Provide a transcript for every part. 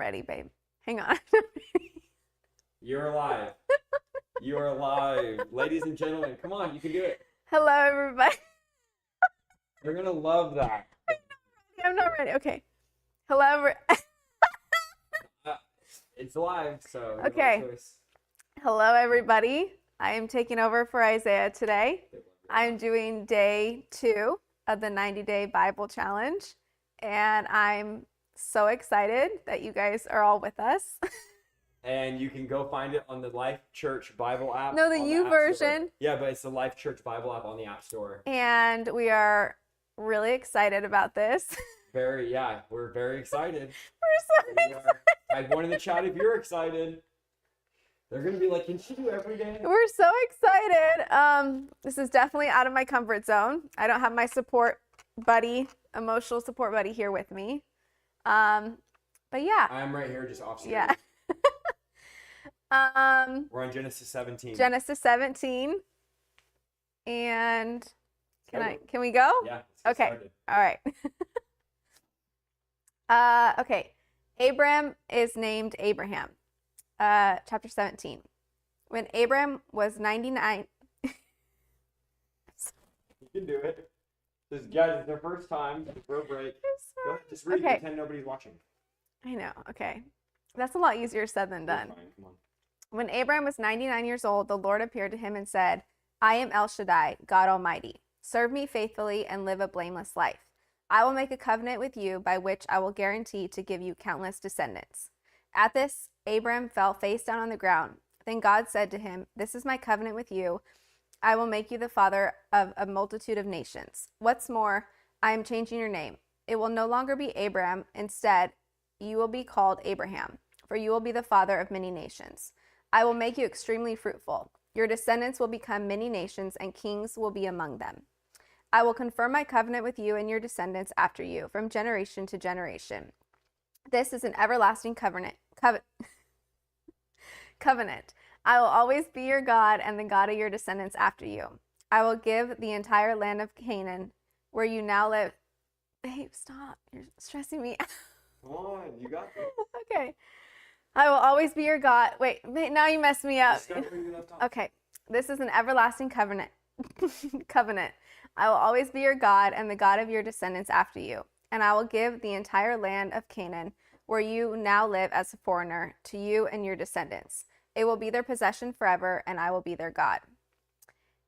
ready, babe. Hang on. You're alive. You are alive. Ladies and gentlemen, come on, you can do it. Hello, everybody. They're going to love that. I'm not ready. Okay. Hello. It's live, so Okay. no choice. Hello, everybody. I am taking over for Isaiah today. I'm doing day 2 of the 90-day Bible challenge, and I'm so excited that you guys are all with us. And you can go find it on the Life Church Bible app. No, the on U App version. Store. Yeah, but it's the Life Church Bible app on the App Store. And we are really excited about this. We're very excited. We're so excited. Type one in the chat if you're excited. They're going to be like, can she do every day? We're so excited. This is definitely out of my comfort zone. I don't have my emotional support buddy here with me. But yeah. I'm right here just off screen. Yeah. We're on Genesis 17. Genesis 17. And can we go? Yeah. Okay. Started. All right. Okay. Abram is named Abraham. Chapter 17. When Abram was 99. You can do it. This guys, it's their first time for a break. Go ahead, just read. Okay. Pretend nobody's watching. I know. Okay. That's a lot easier said than done. Fine. Come on. When Abram was 99 years old, the Lord appeared to him and said, I am El Shaddai, God Almighty. Serve me faithfully and live a blameless life. I will make a covenant with you by which I will guarantee to give you countless descendants. At this, Abram fell face down on the ground. Then God said to him, This is my covenant with you. I will make you the father of a multitude of nations. What's more, I am changing your name. It will no longer be Abram. Instead, you will be called Abraham, for you will be the father of many nations. I will make you extremely fruitful. Your descendants will become many nations, and kings will be among them. I will confirm my covenant with you and your descendants after you, from generation to generation. This is an everlasting covenant. Covenant. I will always be your God and the God of your descendants after you. I will give the entire land of Canaan, where you now live. Babe, stop. You're stressing me out. Come on, you got this. Okay. I will always be your God. Wait, now you messed me up. Okay. This is an everlasting covenant. Covenant. I will always be your God and the God of your descendants after you. And I will give the entire land of Canaan, where you now live as a foreigner, to you and your descendants. It will be their possession forever, and I will be their God.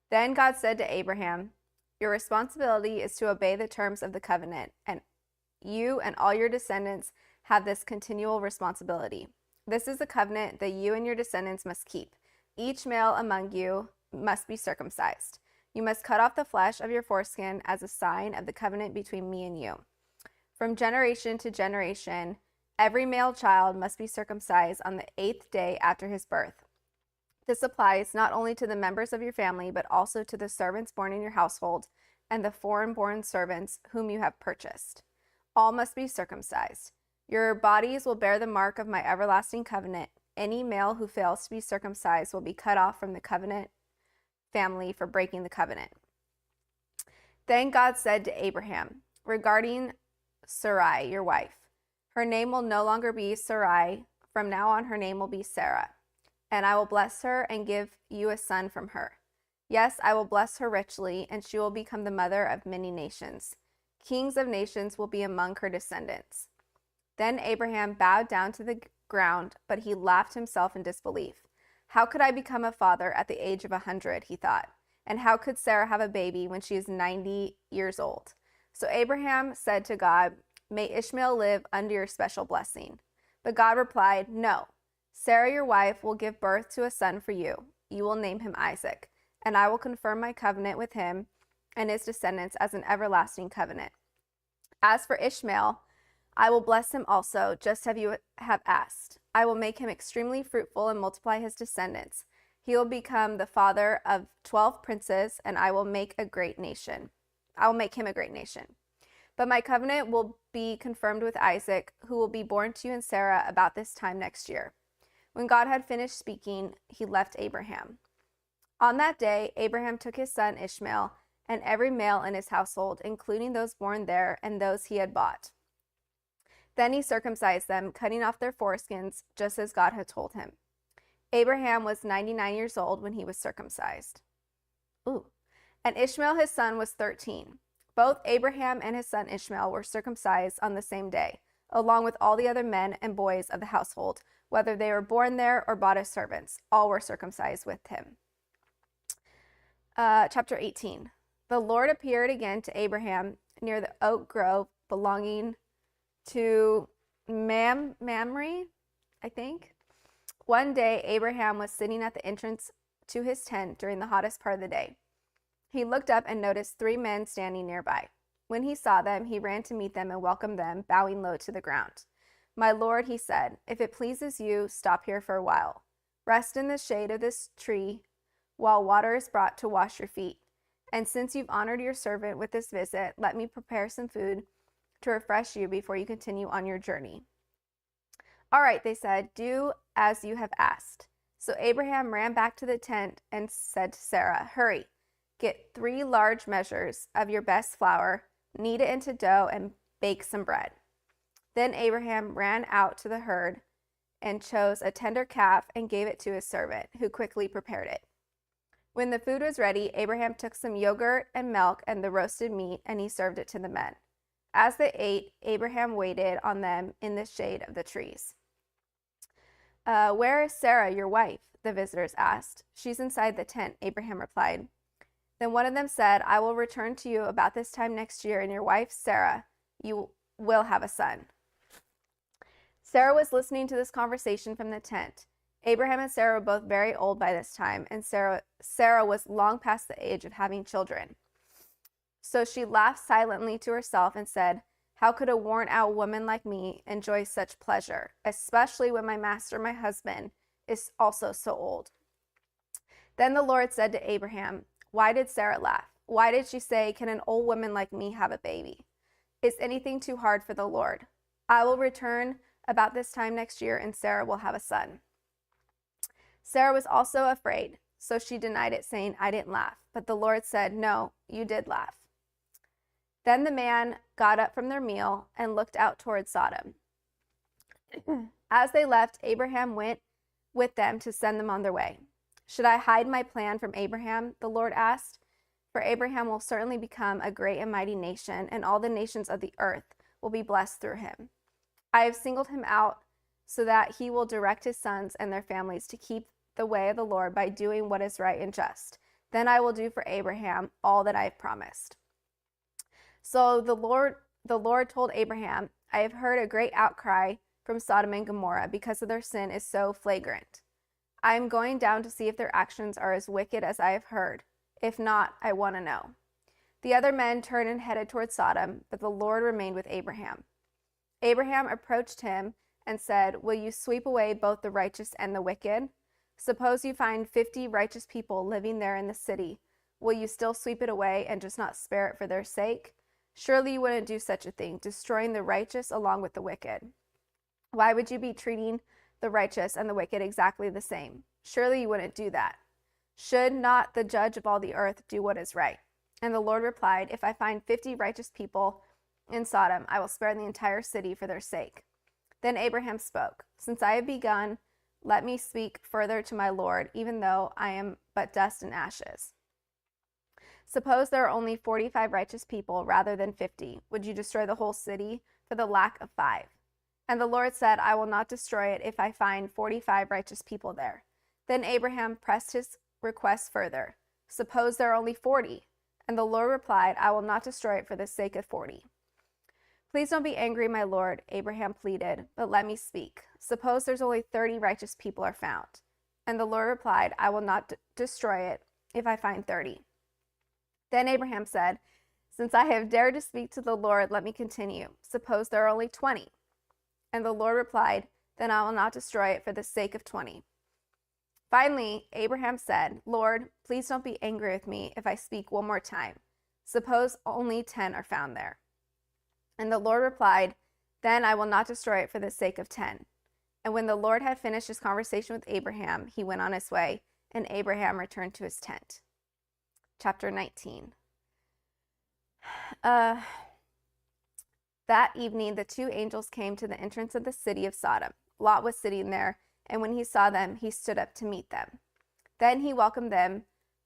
Then God said to Abraham, Your responsibility is to obey the terms of the covenant, and you and all your descendants have this continual responsibility. This is the covenant that you and your descendants must keep. Each male among you must be circumcised. You must cut off the flesh of your foreskin as a sign of the covenant between me and you. From generation to generation, every male child must be circumcised on the 8th day after his birth. This applies not only to the members of your family, but also to the servants born in your household and the foreign-born servants whom you have purchased. All must be circumcised. Your bodies will bear the mark of my everlasting covenant. Any male who fails to be circumcised will be cut off from the covenant family for breaking the covenant. Then God said to Abraham, regarding Sarai, your wife, her name will no longer be Sarai. From now on, her name will be Sarah. And I will bless her and give you a son from her. Yes, I will bless her richly, and she will become the mother of many nations. Kings of nations will be among her descendants. Then Abraham bowed down to the ground, but he laughed himself in disbelief. How could I become a father at the age of 100, he thought. And how could Sarah have a baby when she is 90 years old? So Abraham said to God, May Ishmael live under your special blessing. But God replied, No. Sarah, your wife, will give birth to a son for you. You will name him Isaac, and I will confirm my covenant with him and his descendants as an everlasting covenant. As for Ishmael, I will bless him also, just as you have asked. I will make him extremely fruitful and multiply his descendants. He will become the father of 12 princes, and I will make him a great nation. But my covenant will be confirmed with Isaac, who will be born to you and Sarah about this time next year. When God had finished speaking, he left Abraham. On that day, Abraham took his son Ishmael and every male in his household, including those born there and those he had bought. Then he circumcised them, cutting off their foreskins, just as God had told him. Abraham was 99 years old when he was circumcised. Ooh. And Ishmael, his son, was 13. Both Abraham and his son Ishmael were circumcised on the same day, along with all the other men and boys of the household, whether they were born there or bought as servants. All were circumcised with him. Chapter 18. The Lord appeared again to Abraham near the oak grove belonging to Mamre, I think. One day, Abraham was sitting at the entrance to his tent during the hottest part of the day. He looked up and noticed 3 men standing nearby. When he saw them, he ran to meet them and welcomed them, bowing low to the ground. My Lord, he said, if it pleases you, stop here for a while. Rest in the shade of this tree while water is brought to wash your feet. And since you've honored your servant with this visit, let me prepare some food to refresh you before you continue on your journey. All right, they said, do as you have asked. So Abraham ran back to the tent and said to Sarah, hurry, get 3 large measures of your best flour, knead it into dough, and bake some bread. Then Abraham ran out to the herd and chose a tender calf and gave it to his servant, who quickly prepared it. When the food was ready, Abraham took some yogurt and milk and the roasted meat, and he served it to the men. As they ate, Abraham waited on them in the shade of the trees. Where is Sarah, your wife? The visitors asked. She's inside the tent, Abraham replied. Then one of them said, I will return to you about this time next year, and your wife, Sarah, you will have a son. Sarah was listening to this conversation from the tent. Abraham and Sarah were both very old by this time, and Sarah was long past the age of having children. So she laughed silently to herself and said, how could a worn-out woman like me enjoy such pleasure, especially when my master, my husband, is also so old? Then the Lord said to Abraham, why did Sarah laugh? Why did she say, can an old woman like me have a baby? Is anything too hard for the Lord? I will return about this time next year, and Sarah will have a son. Sarah was also afraid, so she denied it, saying, I didn't laugh. But the Lord said, no, you did laugh. Then the man got up from their meal and looked out toward Sodom. As they left, Abraham went with them to send them on their way. Should I hide my plan from Abraham? The Lord asked. For Abraham will certainly become a great and mighty nation, and all the nations of the earth will be blessed through him. I have singled him out so that he will direct his sons and their families to keep the way of the Lord by doing what is right and just. Then I will do for Abraham all that I have promised. So the Lord told Abraham, I have heard a great outcry from Sodom and Gomorrah because of their sin is so flagrant. I am going down to see if their actions are as wicked as I have heard. If not, I want to know. The other men turned and headed toward Sodom, but the Lord remained with Abraham. Abraham approached him and said, will you sweep away both the righteous and the wicked? Suppose you find 50 righteous people living there in the city. Will you still sweep it away and just not spare it for their sake? Surely you wouldn't do such a thing, destroying the righteous along with the wicked. Why would you be treating the righteous and the wicked exactly the same? Surely you wouldn't do that. Should not the judge of all the earth do what is right? And the Lord replied, if I find 50 righteous people in Sodom, I will spare the entire city for their sake. Then Abraham spoke, since I have begun, let me speak further to my Lord, even though I am but dust and ashes. Suppose there are only 45 righteous people rather than 50. Would you destroy the whole city for the lack of 5? And the Lord said, I will not destroy it if I find 45 righteous people there. Then Abraham pressed his request further. Suppose there are only 40. And the Lord replied, I will not destroy it for the sake of 40. Please don't be angry, my Lord, Abraham pleaded, but let me speak. Suppose there's only 30 righteous people are found. And the Lord replied, I will not destroy it if I find 30. Then Abraham said, since I have dared to speak to the Lord, let me continue. Suppose there are only 20. And the Lord replied, then I will not destroy it for the sake of 20. Finally, Abraham said, Lord, please don't be angry with me if I speak one more time. Suppose only 10 are found there. And the Lord replied, then I will not destroy it for the sake of 10. And when the Lord had finished his conversation with Abraham, he went on his way, and Abraham returned to his tent. Chapter 19. That evening, the two angels came to the entrance of the city of Sodom. Lot was sitting there, and when he saw them, he stood up to meet them. Then he welcomed them,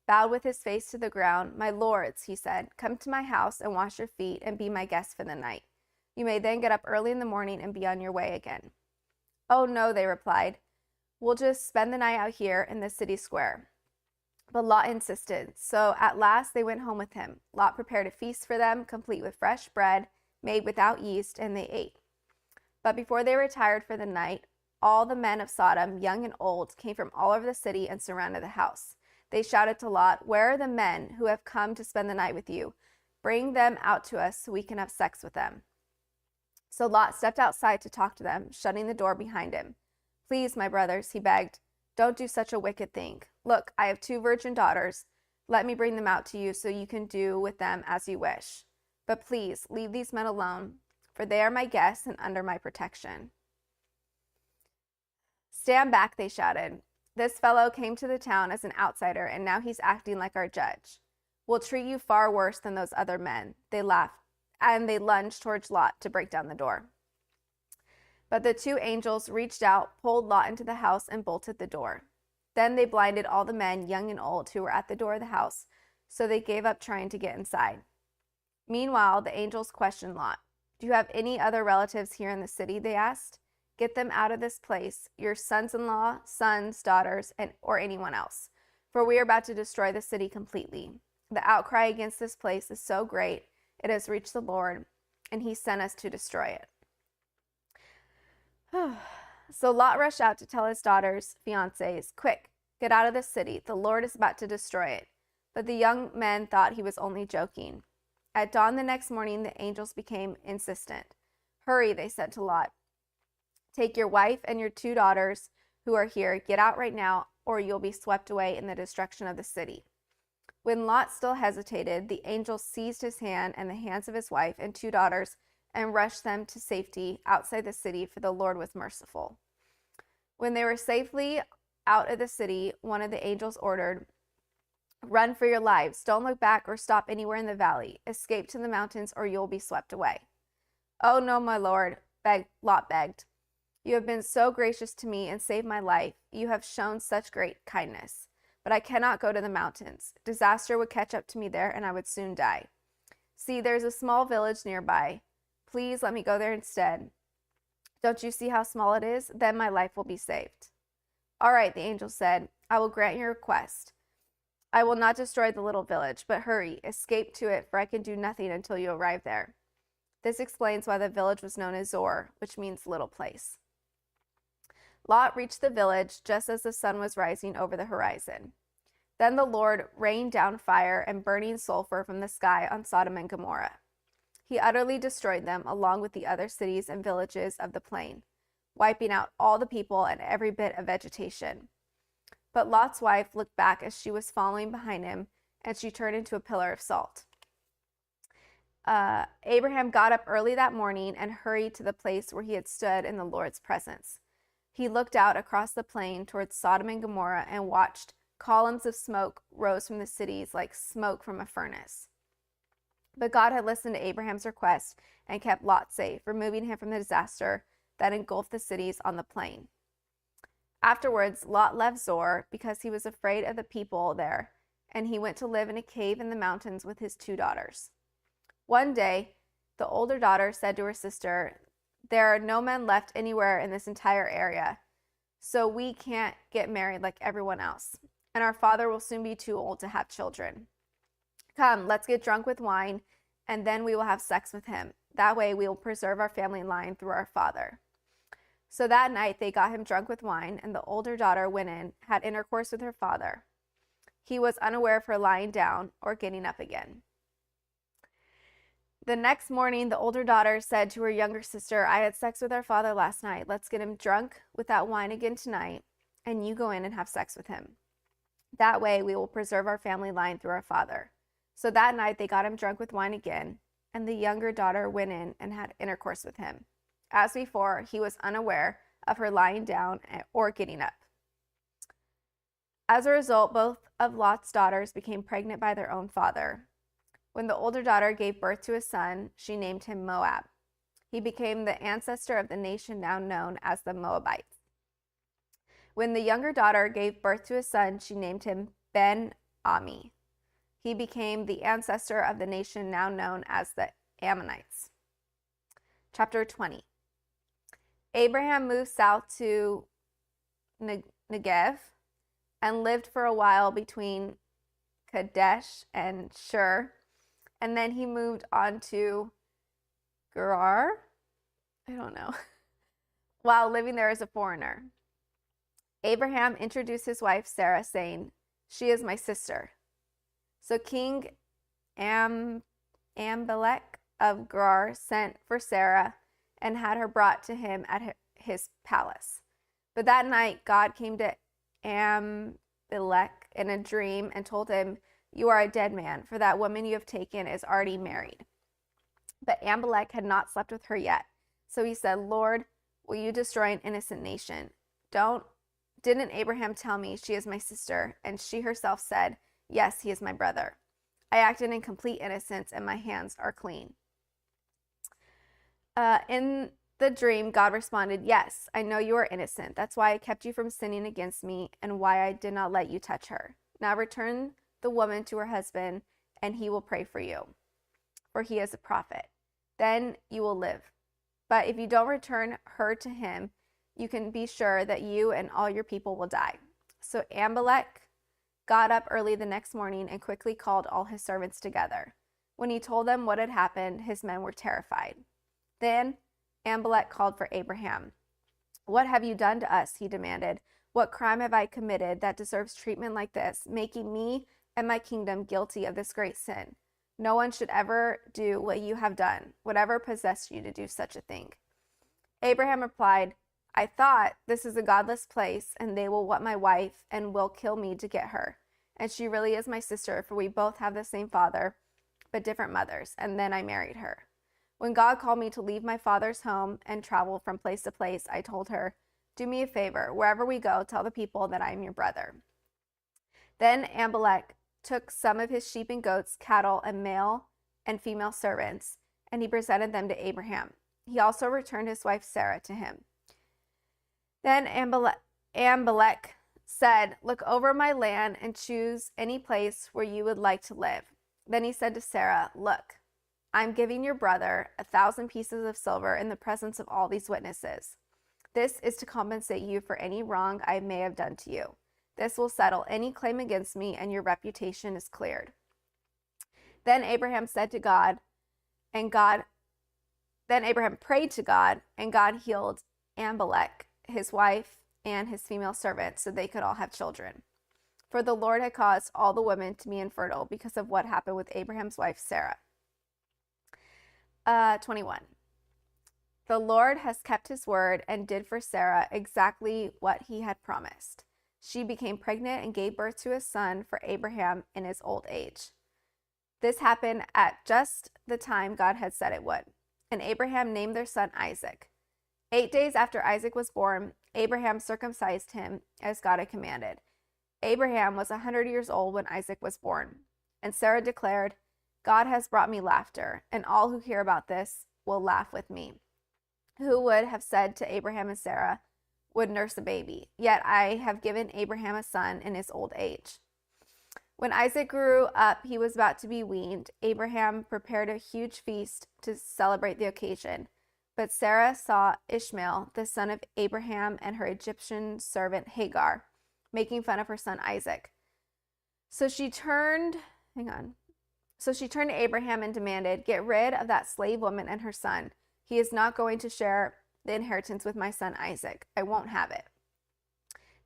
bowed with his face to the ground. My lords, he said, come to my house and wash your feet and be my guests for the night. You may then get up early in the morning and be on your way again. Oh, no, they replied. We'll just spend the night out here in the city square. But Lot insisted. So at last they went home with him. Lot prepared a feast for them, complete with fresh bread made without yeast, and they ate. But before they retired for the night, all the men of Sodom, young and old, came from all over the city and surrounded the house. They shouted to Lot, where are the men who have come to spend the night with you? Bring them out to us so we can have sex with them. So Lot stepped outside to talk to them, shutting the door behind him. Please, my brothers, he begged, don't do such a wicked thing. Look, I have 2 virgin daughters. Let me bring them out to you so you can do with them as you wish. But please, leave these men alone, for they are my guests and under my protection. Stand back, they shouted. This fellow came to the town as an outsider, and now he's acting like our judge. We'll treat you far worse than those other men. They laughed, and they lunged towards Lot to break down the door. But the 2 angels reached out, pulled Lot into the house, and bolted the door. Then they blinded all the men, young and old, who were at the door of the house, so they gave up trying to get inside. Meanwhile, the angels questioned Lot. Do you have any other relatives here in the city? They asked. Get them out of this place, your sons-in-law, sons, daughters, or anyone else, for we are about to destroy the city completely. The outcry against this place is so great, it has reached the Lord, and he sent us to destroy it. So Lot rushed out to tell his daughters' fiancés, quick, get out of this city. The Lord is about to destroy it. But the young men thought he was only joking. At dawn the next morning, the angels became insistent. Hurry, they said to Lot. Take your wife and your 2 daughters who are here. Get out right now, or you'll be swept away in the destruction of the city. When Lot still hesitated, the angels seized his hand and the hands of his wife and 2 daughters and rushed them to safety outside the city, for the Lord was merciful. When they were safely out of the city, one of the angels ordered, run for your lives. Don't look back or stop anywhere in the valley. Escape to the mountains or you'll be swept away. Oh, no, my lord, Lot begged. You have been so gracious to me and saved my life. You have shown such great kindness. But I cannot go to the mountains. Disaster would catch up to me there and I would soon die. See, there's a small village nearby. Please let me go there instead. Don't you see how small it is? Then my life will be saved. All right, the angel said, I will grant your request. I will not destroy the little village, but hurry, escape to it, for I can do nothing until you arrive there. This explains why the village was known as Zor, which means little place. Lot reached the village just as the sun was rising over the horizon. Then the Lord rained down fire and burning sulfur from the sky on Sodom and Gomorrah. He utterly destroyed them along with the other cities and villages of the plain, wiping out all the people and every bit of vegetation. But Lot's wife looked back as she was following behind him, and she turned into a pillar of salt. Abraham got up early that morning and hurried to the place where he had stood in the Lord's presence. He looked out across the plain towards Sodom and Gomorrah and watched columns of smoke rose from the cities like smoke from a furnace. But God had listened to Abraham's request and kept Lot safe, removing him from the disaster that engulfed the cities on the plain. Afterwards, Lot left Zor because he was afraid of the people there, and he went to live in a cave in the mountains with his 2 daughters. One day, the older daughter said to her sister, there are no men left anywhere in this entire area, so we can't get married like everyone else, and our father will soon be too old to have children. Come, let's get drunk with wine, and then we will have sex with him. That way we will preserve our family line through our father. So that night they got him drunk with wine, and the older daughter went in, had intercourse with her father. He was unaware of her lying down or getting up again. The next morning, the older daughter said to her younger sister, I had sex with our father last night. Let's get him drunk with that wine again tonight, and you go in and have sex with him. That way we will preserve our family line through our father. So that night they got him drunk with wine again, and the younger daughter went in and had intercourse with him. As before, he was unaware of her lying down or getting up. As a result, both of Lot's daughters became pregnant by their own father. When the older daughter gave birth to a son, she named him Moab. He became the ancestor of the nation now known as the Moabites. When the younger daughter gave birth to a son, she named him Ben-Ami. He became the ancestor of the nation now known as the Ammonites. Chapter 20. Abraham moved south to Negev and lived for a while between Kadesh and Shur, and then he moved on to Gerar, I don't know, while living there as a foreigner. Abraham introduced his wife Sarah, saying, "She is my sister." So King Amalek of Gerar sent for Sarah and had her brought to him at his palace. But that night God came to Amalek in a dream and told him, "You are a dead man, for that woman you have taken is already married." But Amalek had not slept with her yet. So he said, "Lord, will you destroy an innocent nation? Didn't Abraham tell me she is my sister?" And she herself said, "Yes, he is my brother. I acted in complete innocence, and my hands are clean." In the dream, God responded, "Yes, I know you are innocent. That's why I kept you from sinning against me and why I did not let you touch her. Now return the woman to her husband, and he will pray for you, for he is a prophet. Then you will live. But if you don't return her to him, you can be sure that you and all your people will die." So Amalek got up early the next morning and quickly called all his servants together. When he told them what had happened, his men were terrified. Then Amalek called for Abraham. "What have you done to us?" he demanded. "What crime have I committed that deserves treatment like this, making me and my kingdom guilty of this great sin? No one should ever do what you have done. Whatever possessed you to do such a thing?" Abraham replied, "I thought, this is a godless place, and they will want my wife and will kill me to get her. And she really is my sister, for we both have the same father, but different mothers. And then I married her. When God called me to leave my father's home and travel from place to place, I told her, 'Do me a favor. Wherever we go, tell the people that I am your brother.' Then Amalek took some of his sheep and goats, cattle, and male and female servants, and he presented them to Abraham. He also returned his wife Sarah to him. Then Amalek said, 'Look over my land and choose any place where you would like to live.' Then he said to Sarah, 'Look, I'm giving your brother 1,000 pieces of silver in the presence of all these witnesses. This is to compensate you for any wrong I may have done to you. This will settle any claim against me, and your reputation is cleared.' Then Abraham said to God, Then Abraham prayed to God, and God healed Amalek, his wife, and his female servant, so they could all have children. For the Lord had caused all the women to be infertile because of what happened with Abraham's wife Sarah. 21. The Lord has kept his word and did for Sarah exactly what he had promised. She became pregnant and gave birth to a son for Abraham in his old age. This happened at just the time God had said it would. And Abraham named their son Isaac. 8 days after Isaac was born, Abraham circumcised him as God had commanded. Abraham was 100 years old when Isaac was born. And Sarah declared, "God has brought me laughter, and all who hear about this will laugh with me." Who would have said to Abraham and Sarah would nurse a baby? Yet I have given Abraham a son in his old age. When Isaac grew up, he was about to be weaned. Abraham prepared a huge feast to celebrate the occasion. But Sarah saw Ishmael, the son of Abraham, and her Egyptian servant Hagar, making fun of her son Isaac. So she turned to Abraham and demanded, "Get rid of that slave woman and her son. He is not going to share the inheritance with my son Isaac. I won't have it."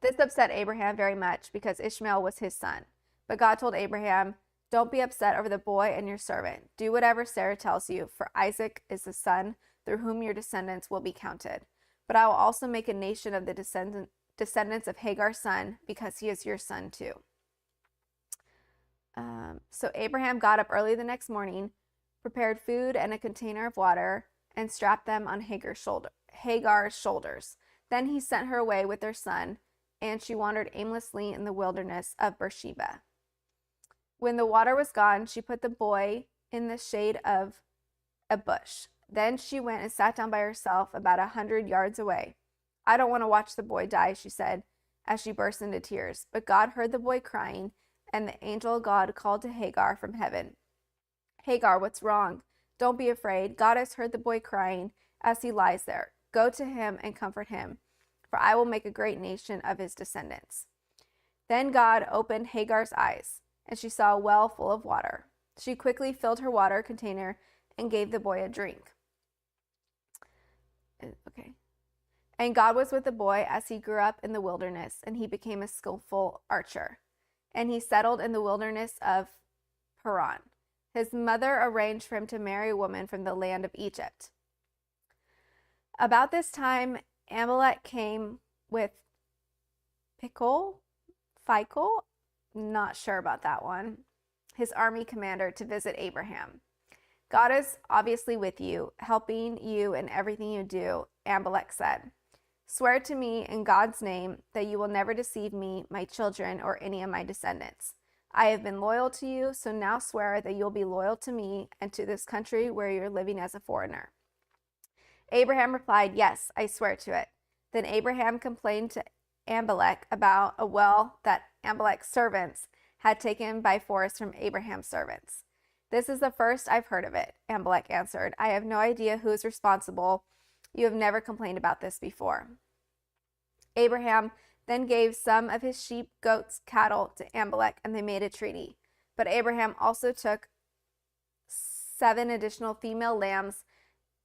This upset Abraham very much because Ishmael was his son. But God told Abraham, "Don't be upset over the boy and your servant. Do whatever Sarah tells you, for Isaac is the son through whom your descendants will be counted. But I will also make a nation of the descendants of Hagar's son, because he is your son too." So Abraham got up early the next morning, prepared food and a container of water, and strapped them on Hagar's shoulders. Then he sent her away with their son, and she wandered aimlessly in the wilderness of Beersheba. When the water was gone, she put the boy in the shade of a bush. Then she went and sat down by herself about 100 yards away. I don't want to watch the boy die, she said, as she burst into tears. But God heard the boy crying, and the angel of God called to Hagar from heaven. Hagar, what's wrong? Don't be afraid. God has heard the boy crying as he lies there. Go to him and comfort him, for I will make a great nation of his descendants. Then God opened Hagar's eyes, and she saw a well full of water. She quickly filled her water container and gave the boy a drink. Okay. And God was with the boy as he grew up in the wilderness, and he became a skillful archer. And he settled in the wilderness of Paran. His mother arranged for him to marry a woman from the land of Egypt. About this time, Amalek came with Phicol, not sure about that one, his army commander, to visit Abraham. God is obviously with you, helping you in everything you do, Amalek said. Swear to me in God's name that you will never deceive me, my children, or any of my descendants. I have been loyal to you, so now swear that you'll be loyal to me and to this country where you're living as a foreigner. Abraham replied, yes, I swear to it. Then Abraham complained to Amalek about a well that Amalek's servants had taken by force from Abraham's servants. This is the first I've heard of it, Amalek answered. I have no idea who is responsible. You have never complained about this before. Abraham then gave some of his sheep, goats, cattle to Amalek, and they made a treaty. But Abraham also took 7 additional female lambs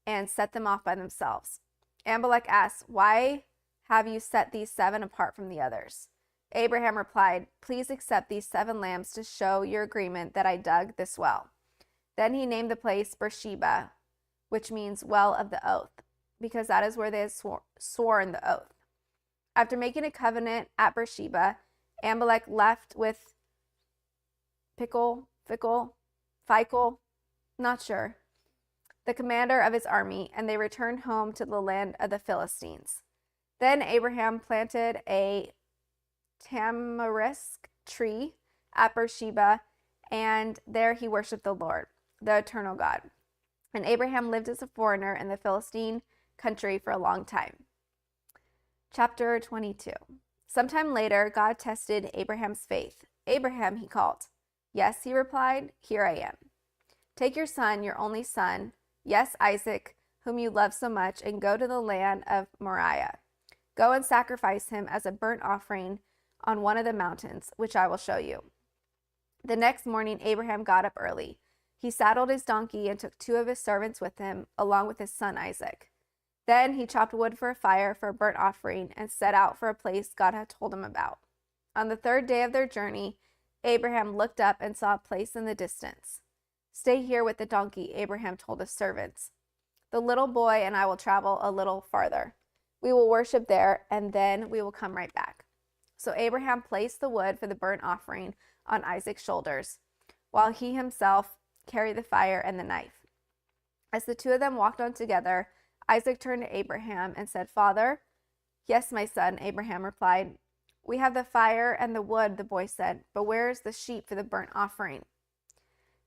and set them off by themselves. Amalek asked, why have you set these 7 apart from the others? Abraham replied, please accept these 7 lambs to show your agreement that I dug this well. Then he named the place Beersheba, which means well of the oath, because that is where they had sworn the oath. After making a covenant at Beersheba, Amalek left with Phicol, not sure, the commander of his army, and they returned home to the land of the Philistines. Then Abraham planted a tamarisk tree at Beersheba, and there he worshipped the Lord, the eternal God. And Abraham lived as a foreigner in the Philistine country for a long time. Chapter 22. Sometime later, God tested Abraham's faith. Abraham, he called. Yes, he replied, here I am. Take your son, your only son, yes, Isaac, whom you love so much, and go to the land of Moriah. Go and sacrifice him as a burnt offering on one of the mountains, which I will show you. The next morning, Abraham got up early. He saddled his donkey and took 2 of his servants with him, along with his son Isaac. Then he chopped wood for a fire for a burnt offering and set out for a place God had told him about. On the 3rd day of their journey, Abraham looked up and saw a place in the distance. Stay here with the donkey, Abraham told his servants. The little boy and I will travel a little farther. We will worship there, and then we will come right back. So Abraham placed the wood for the burnt offering on Isaac's shoulders, while he himself carried the fire and the knife. As the 2 of them walked on together, Isaac turned to Abraham and said, Father? Yes, my son, Abraham replied. We have the fire and the wood, the boy said, but where is the sheep for the burnt offering?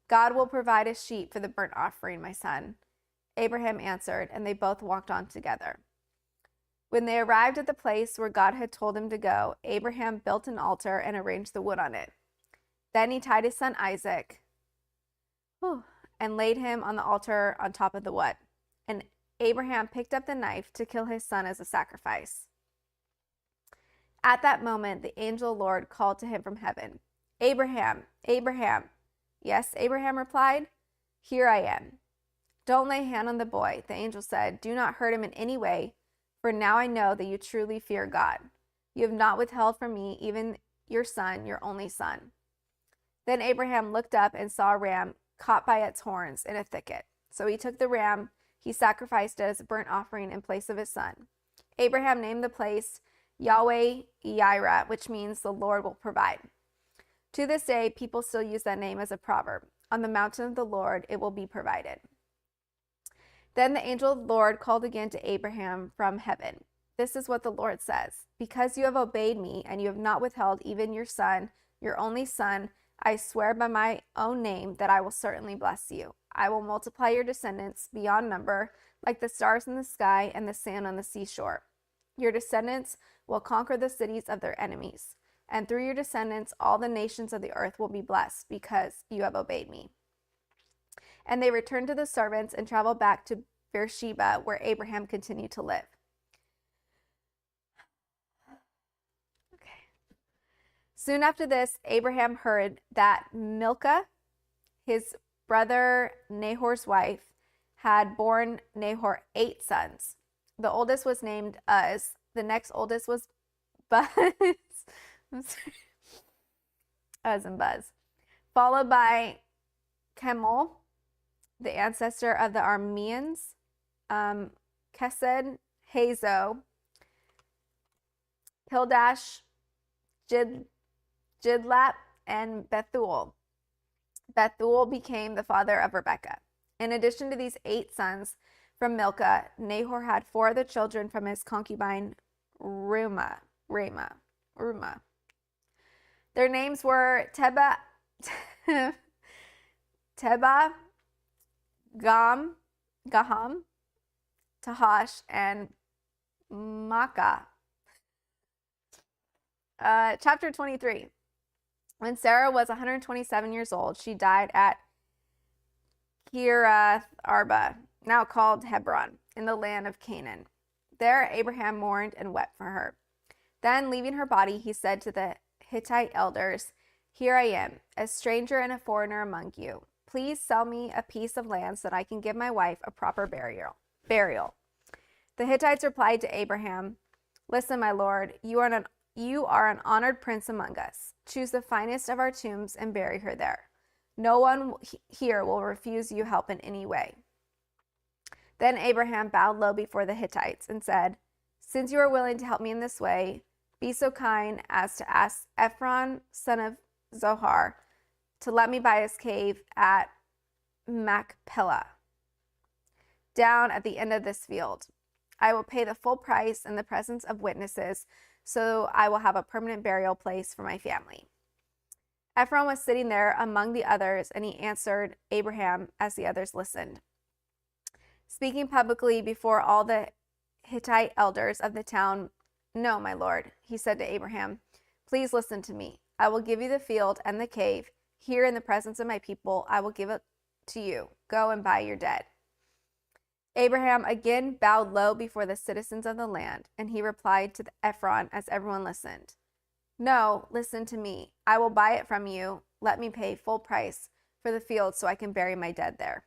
God will provide a sheep for the burnt offering, my son, Abraham answered, and they both walked on together. When they arrived at the place where God had told him to go, Abraham built an altar and arranged the wood on it. Then he tied his son Isaac and laid him on the altar on top of the wood. And Abraham picked up the knife to kill his son as a sacrifice. At that moment, the angel Lord called to him from heaven, Abraham, Abraham. Yes, Abraham replied, here I am. Don't lay a hand on the boy, the angel said. Do not hurt him in any way, for now I know that you truly fear God. You have not withheld from me even your son, your only son. Then Abraham looked up and saw a ram caught by its horns in a thicket. So he took the ram. He sacrificed it as a burnt offering in place of his son. Abraham named the place Yahweh Yireh, which means the Lord will provide. To this day, people still use that name as a proverb. On the mountain of the Lord, it will be provided. Then the angel of the Lord called again to Abraham from heaven. This is what the Lord says. Because you have obeyed me and you have not withheld even your son, your only son, I swear by my own name that I will certainly bless you. I will multiply your descendants beyond number, like the stars in the sky and the sand on the seashore. Your descendants will conquer the cities of their enemies, and through your descendants all the nations of the earth will be blessed because you have obeyed me." And they returned to the servants and traveled back to Beersheba, where Abraham continued to live. Okay. Soon after this, Abraham heard that Milcah, his brother Nahor's wife, had borne Nahor 8 sons. The oldest was named Uz. The next oldest was Buz. Uz and Buz. Followed by Kemal, the ancestor of the Arameans, Kesed, Hazo, Pildash, Jidlap, and Bethuel. Bethuel became the father of Rebekah. In addition to these 8 sons from Milcah, Nahor had 4 other children from his concubine Reumah. Their names were Teba, Gaham, Tahash, and Makkah. Chapter 23. When Sarah was 127 years old, she died at Kiriath Arba, now called Hebron, in the land of Canaan. There Abraham mourned and wept for her. Then, leaving her body, he said to the Hittite elders, "Here I am, a stranger and a foreigner among you. Please sell me a piece of land so that I can give my wife a proper burial." The Hittites replied to Abraham, "Listen, my lord, you are an honored prince among us. Choose the finest of our tombs and bury her there. No one here will refuse you help in any way." Then Abraham bowed low before the Hittites and said, "Since you are willing to help me in this way, be so kind as to ask Ephron, son of Zohar, to let me buy his cave at Machpelah, down at the end of this field. I will pay the full price in the presence of witnesses, so I will have a permanent burial place for my family." Ephron was sitting there among the others, and he answered Abraham as the others listened. Speaking publicly before all the Hittite elders of the town, "No, my lord," he said to Abraham, "please listen to me. I will give you the field and the cave. Here in the presence of my people, I will give it to you. Go and buy your dead." Abraham again bowed low before the citizens of the land, and he replied to Ephron as everyone listened, "No, listen to me. I will buy it from you. Let me pay full price for the field so I can bury my dead there."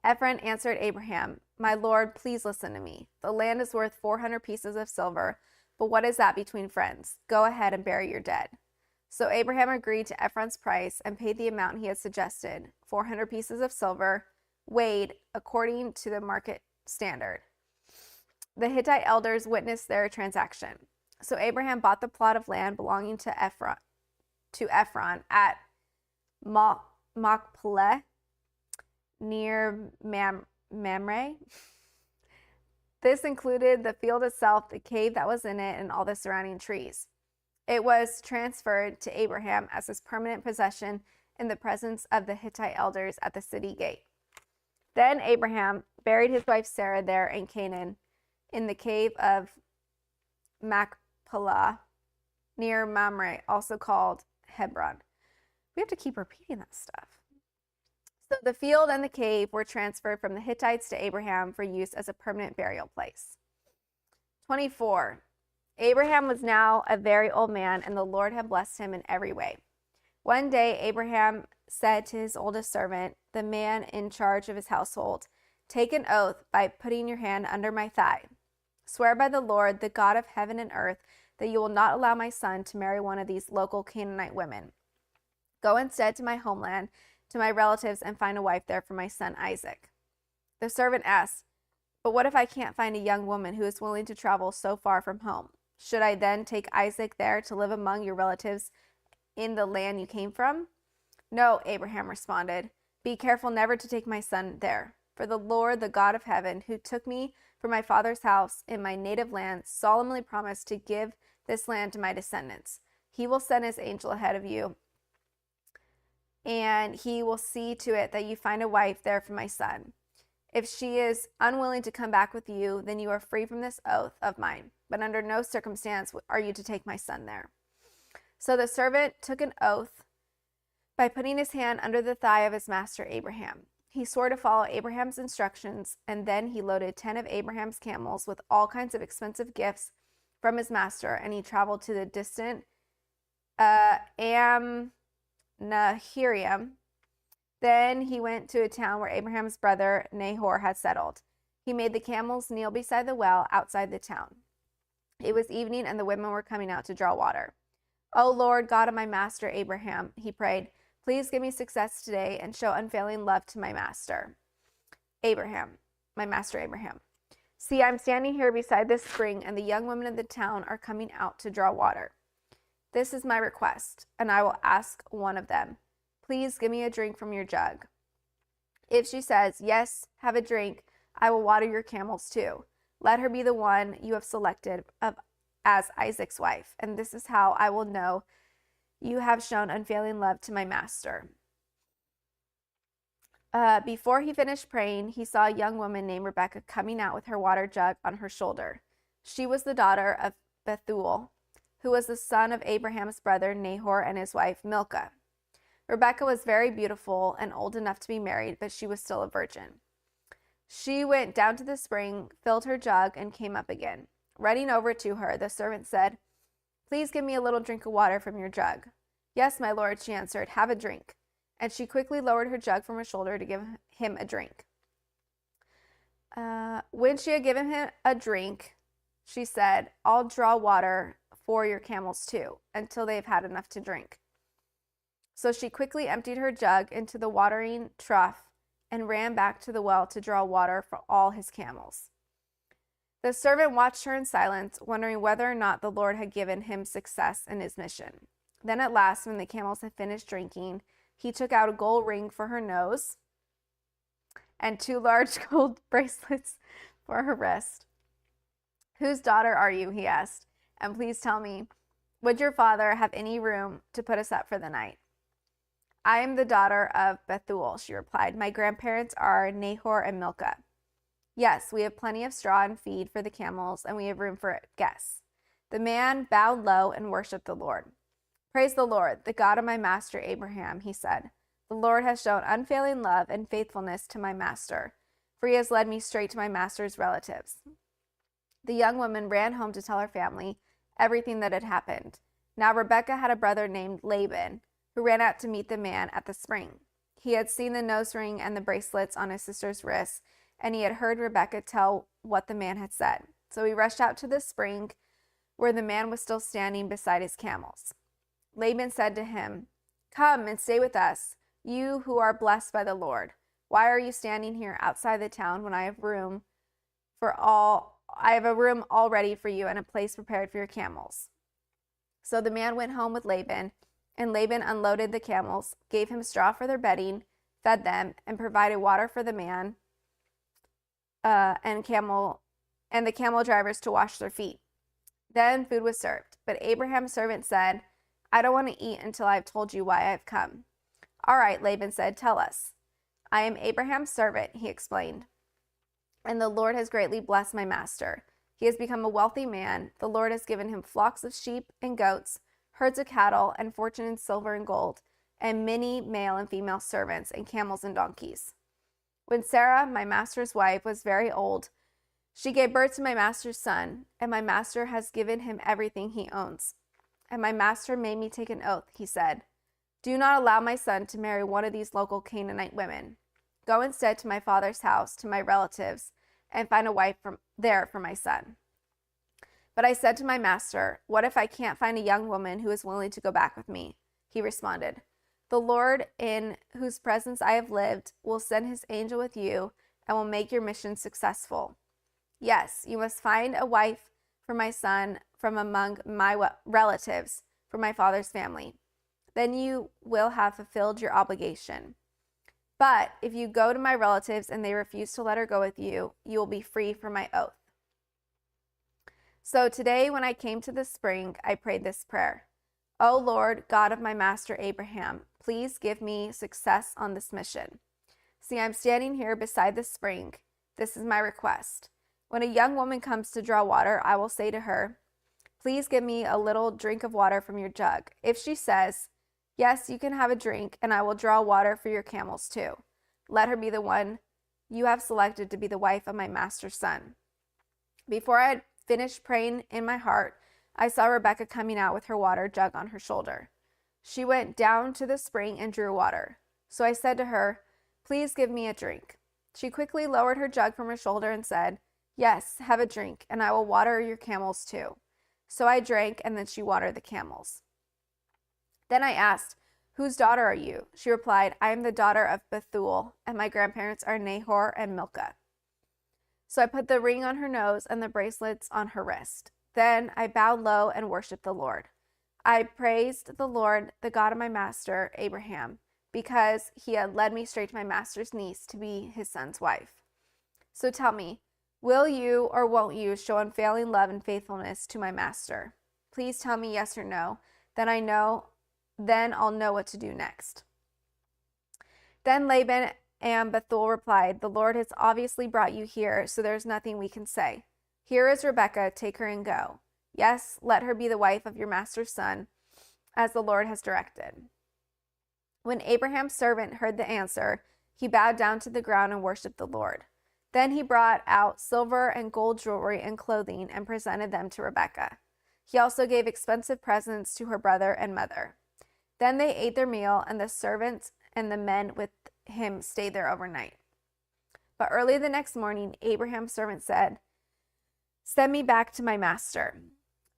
Ephron answered Abraham, "My lord, please listen to me. The land is worth 400 pieces of silver, but what is that between friends? Go ahead and bury your dead." So Abraham agreed to Ephron's price and paid the amount he had suggested, 400 pieces of silver, weighed according to the market standard. The Hittite elders witnessed their transaction. So Abraham bought the plot of land belonging to Ephron at Machpelah, near Mamre. This included the field itself, the cave that was in it, and all the surrounding trees. It was transferred to Abraham as his permanent possession in the presence of the Hittite elders at the city gate. Then Abraham buried his wife Sarah there in Canaan, in the cave of Machpelah, near Mamre, also called Hebron. We have to keep repeating that stuff. So the field and the cave were transferred from the Hittites to Abraham for use as a permanent burial place. 24. Abraham was now a very old man, and the Lord had blessed him in every way. One day Abraham said to his oldest servant, the man in charge of his household, "Take an oath by putting your hand under my thigh. Swear by the Lord, the God of heaven and earth, that you will not allow my son to marry one of these local Canaanite women. Go instead to my homeland, to my relatives, and find a wife there for my son Isaac." The servant asked, "But what if I can't find a young woman who is willing to travel so far from home? Should I then take Isaac there to live among your relatives in the land you came from?" "No," Abraham responded. "Be careful never to take my son there. For the Lord, the God of heaven, who took me from my father's house in my native land, solemnly promised to give this land to my descendants. He will send his angel ahead of you and he will see to it that you find a wife there for my son. If she is unwilling to come back with you, then you are free from this oath of mine, but under no circumstance are you to take my son there." So the servant took an oath by putting his hand under the thigh of his master Abraham. He swore to follow Abraham's instructions, and then he loaded 10 of Abraham's camels with all kinds of expensive gifts from his master, and he traveled to the distant Amnaharaim. Then he went to a town where Abraham's brother Nahor had settled. He made the camels kneel beside the well outside the town. It was evening, and the women were coming out to draw water. "O Lord, God of my master Abraham," he prayed, "please give me success today and show unfailing love to my master Abraham. See, I'm standing here beside this spring, and the young women of the town are coming out to draw water. This is my request, and I will ask one of them. Please give me a drink from your jug. If she says, 'Yes, have a drink,' I will water your camels too. Let her be the one you have selected as Isaac's wife, and this is how I will know you have shown unfailing love to my master." Before he finished praying, he saw a young woman named Rebecca coming out with her water jug on her shoulder. She was the daughter of Bethuel, who was the son of Abraham's brother Nahor and his wife Milcah. Rebecca was very beautiful and old enough to be married, but she was still a virgin. She went down to the spring, filled her jug, and came up again. Running over to her, the servant said, "Please give me a little drink of water from your jug." "Yes, my lord," she answered, "have a drink." And she quickly lowered her jug from her shoulder to give him a drink. When she had given him a drink, she said, "I'll draw water for your camels too, until they've had enough to drink." So she quickly emptied her jug into the watering trough and ran back to the well to draw water for all his camels. The servant watched her in silence, wondering whether or not the Lord had given him success in his mission. Then at last, when the camels had finished drinking, he took out a gold ring for her nose and 2 large gold bracelets for her wrist. "Whose daughter are you?" he asked. "And please tell me, would your father have any room to put us up for the night?" "I am the daughter of Bethuel," she replied. "My grandparents are Nahor and Milcah." "Yes, we have plenty of straw and feed for the camels, and we have room for guests." The man bowed low and worshipped the Lord. "Praise the Lord, the God of my master Abraham," he said. "The Lord has shown unfailing love and faithfulness to my master, for he has led me straight to my master's relatives." The young woman ran home to tell her family everything that had happened. Now Rebekah had a brother named Laban, who ran out to meet the man at the spring. He had seen the nose ring and the bracelets on his sister's wrists, and he had heard Rebekah tell what the man had said. So he rushed out to the spring where the man was still standing beside his camels. Laban said to him, "Come and stay with us, you who are blessed by the Lord. Why are you standing here outside the town when I have a room all ready for you and a place prepared for your camels?" So the man went home with Laban, and Laban unloaded the camels, gave him straw for their bedding, fed them, and provided water for the man and the camel drivers to wash their feet. Then food was served. But Abraham's servant said, "I don't want to eat until I have told you why I have come." "All right," Laban said, "tell us." "I am Abraham's servant," he explained, "and the Lord has greatly blessed my master. He has become a wealthy man. The Lord has given him flocks of sheep and goats, herds of cattle, and fortune in silver and gold, and many male and female servants, and camels and donkeys. When Sarah, my master's wife, was very old, she gave birth to my master's son, and my master has given him everything he owns. And my master made me take an oath," he said. "Do not allow my son to marry one of these local Canaanite women. Go instead to my father's house, to my relatives, and find a wife there for my son." But I said to my master, "What if I can't find a young woman who is willing to go back with me?" He responded, "The Lord, in whose presence I have lived, will send his angel with you and will make your mission successful. Yes, you must find a wife for my son from among my relatives, for my father's family. Then you will have fulfilled your obligation. But if you go to my relatives and they refuse to let her go with you, you will be free from my oath." So today when I came to the spring, I prayed this prayer. O Lord, God of my master Abraham, please give me success on this mission. See, I'm standing here beside the spring. This is my request. When a young woman comes to draw water, I will say to her, please give me a little drink of water from your jug. If she says, yes, you can have a drink, and I will draw water for your camels too, let her be the one you have selected to be the wife of my master's son. Before I had finished praying in my heart, I saw Rebekah coming out with her water jug on her shoulder. She went down to the spring and drew water. So I said to her, please give me a drink. She quickly lowered her jug from her shoulder and said, yes, have a drink, and I will water your camels too. So I drank, and then she watered the camels. Then I asked, whose daughter are you? She replied, I am the daughter of Bethuel, and my grandparents are Nahor and Milcah. So I put the ring on her nose and the bracelets on her wrist. Then I bowed low and worshiped the Lord. I praised the Lord, the God of my master, Abraham, because he had led me straight to my master's niece to be his son's wife. So tell me, will you or won't you show unfailing love and faithfulness to my master? Please tell me yes or no. Then I'll know what to do next. Then Laban and Bethuel replied, the Lord has obviously brought you here, so there's nothing we can say. Here is Rebekah, take her and go. Yes, let her be the wife of your master's son, as the Lord has directed. When Abraham's servant heard the answer, he bowed down to the ground and worshipped the Lord. Then he brought out silver and gold jewelry and clothing and presented them to Rebekah. He also gave expensive presents to her brother and mother. Then they ate their meal, and the servant and the men with him stayed there overnight. But early the next morning, Abraham's servant said, send me back to my master.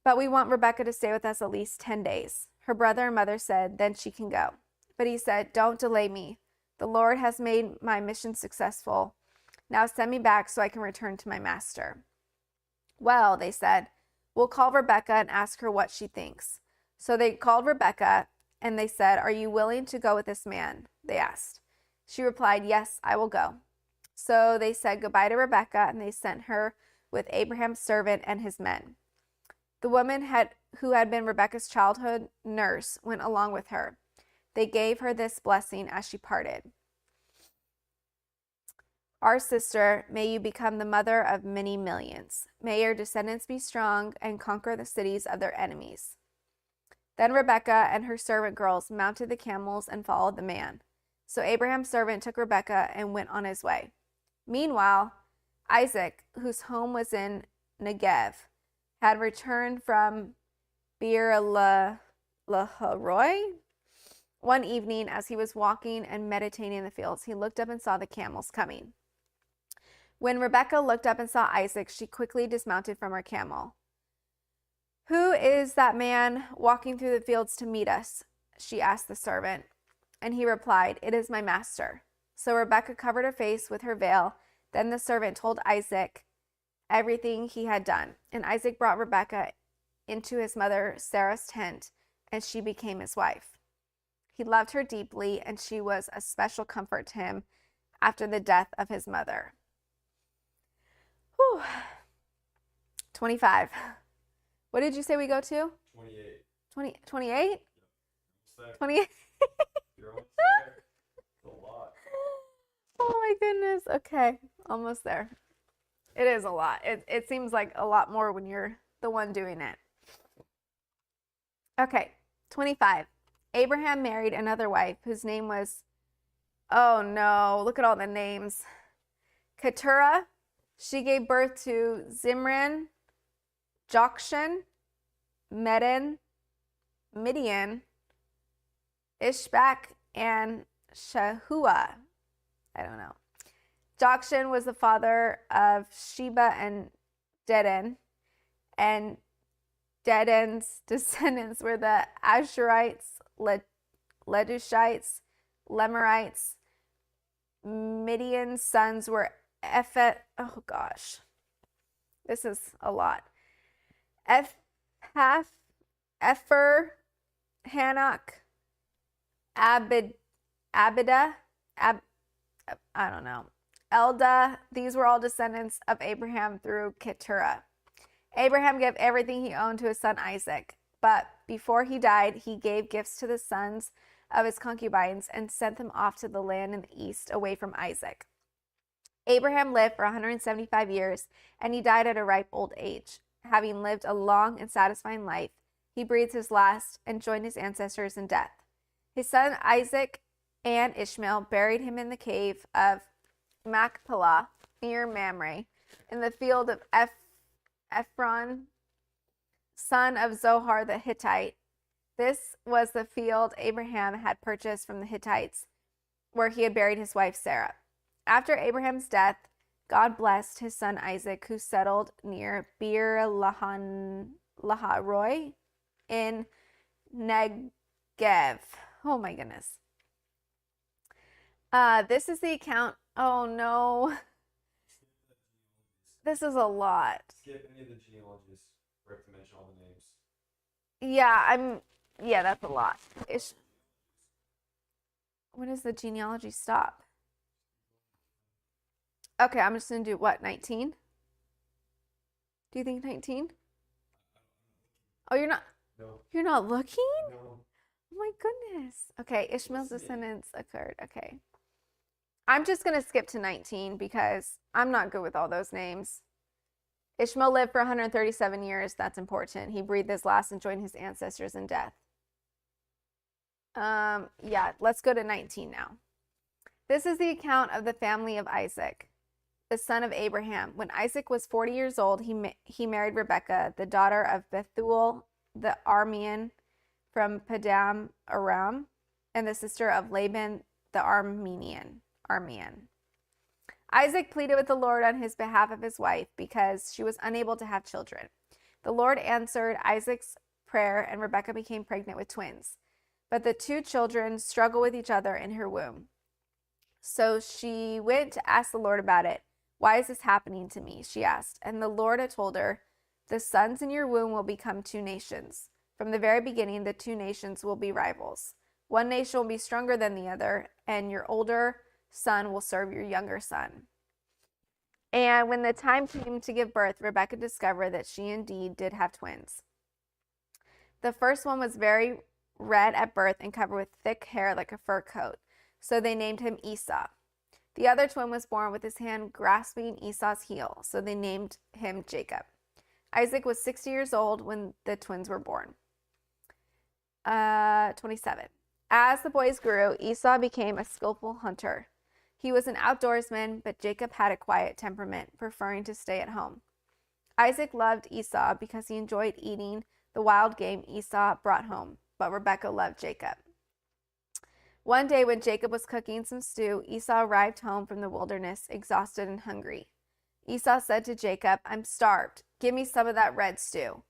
But we want Rebekah to stay with us at least 10 days. Her brother and mother said, then she can go. But he said, don't delay me. The Lord has made my mission successful. Now send me back so I can return to my master. Well, they said, we'll call Rebekah and ask her what she thinks. So they called Rebekah, and they said, are you willing to go with this man? They asked. She replied, yes, I will go. So they said goodbye to Rebekah, and they sent her with Abraham's servant and his men. The woman who had been Rebekah's childhood nurse went along with her. They gave her this blessing as she parted. Our sister, may you become the mother of many millions. May your descendants be strong and conquer the cities of their enemies. Then Rebekah and her servant girls mounted the camels and followed the man. So Abraham's servant took Rebekah and went on his way. Meanwhile, Isaac, whose home was in Negev, had returned from Beer Laharoi. One evening, as he was walking and meditating in the fields, he looked up and saw the camels coming. When Rebekah looked up and saw Isaac, she quickly dismounted from her camel. Who is that man walking through the fields to meet us? She asked the servant. And he replied, it is my master. So Rebekah covered her face with her veil. Then the servant told Isaac everything he had done. And Isaac brought Rebekah into his mother Sarah's tent, and she became his wife. He loved her deeply, and she was a special comfort to him after the death of his mother. 25. What did you say we go to? 28. 28? Yep. 28? You're almost there. It's a lot. Oh my goodness. Okay, almost there. It is a lot. It seems like a lot more when you're the one doing it. Okay, 25. Abraham married another wife whose name was, oh no, look at all the names. Keturah. She gave birth to Zimran, Jokshan, Midian, Ishbak, and Shahua. I don't know. Jokshan was the father of Sheba and Dedan, and Dedan's descendants were the Ashurites, Ledushites, Lemurites. Midian's sons were oh gosh, this is a lot. Epher, Hanok, Abida, I don't know. Elda, these were all descendants of Abraham through Keturah. Abraham gave everything he owned to his son Isaac. But before he died, he gave gifts to the sons of his concubines and sent them off to the land in the east away from Isaac. Abraham lived for 175 years, and he died at a ripe old age. Having lived a long and satisfying life, he breathed his last and joined his ancestors in death. His son Isaac and Ishmael buried him in the cave of Machpelah near Mamre, in the field of Ephron, son of Zohar the Hittite. This was the field Abraham had purchased from the Hittites, where he had buried his wife Sarah. After Abraham's death, God blessed his son Isaac, who settled near Beer Laharoi in Negev. Oh my goodness. This is the account. Oh no. This is a lot. Skip any of the genealogies. We have to mention all the names. Yeah, that's a lot. When does the genealogy stop? Okay, I'm just going to do what, 19? Do you think 19? Oh, you're not? No. You're not looking? No. Oh my goodness. Okay, Ishmael's descendants occurred. Okay. I'm just going to skip to 19 because I'm not good with all those names. Ishmael lived for 137 years. That's important. He breathed his last and joined his ancestors in death. Yeah, let's go to 19 now. This is the account of the family of Isaac, the son of Abraham. When Isaac was 40 years old, he married Rebekah, the daughter of Bethuel the Aramean from Padam Aram, and the sister of Laban the Aramean. Isaac pleaded with the Lord on his behalf of his wife because she was unable to have children. The Lord answered Isaac's prayer, and Rebekah became pregnant with twins. But the two children struggled with each other in her womb. So she went to ask the Lord about it. Why is this happening to me? She asked. And the Lord had told her, the sons in your womb will become two nations. From the very beginning, the two nations will be rivals. One nation will be stronger than the other, and your older son will serve your younger son. And when the time came to give birth, Rebekah discovered that she indeed did have twins. The first one was very red at birth and covered with thick hair like a fur coat, so they named him Esau. The other twin was born with his hand grasping Esau's heel, so they named him Jacob. Isaac was 60 years old when the twins were born. 27. As the boys grew, Esau became a skillful hunter. He was an outdoorsman, but Jacob had a quiet temperament, preferring to stay at home. Isaac loved Esau because he enjoyed eating the wild game Esau brought home, but Rebekah loved Jacob. One day when Jacob was cooking some stew, Esau arrived home from the wilderness, exhausted and hungry. Esau said to Jacob, I'm starved. Give me some of that red stew.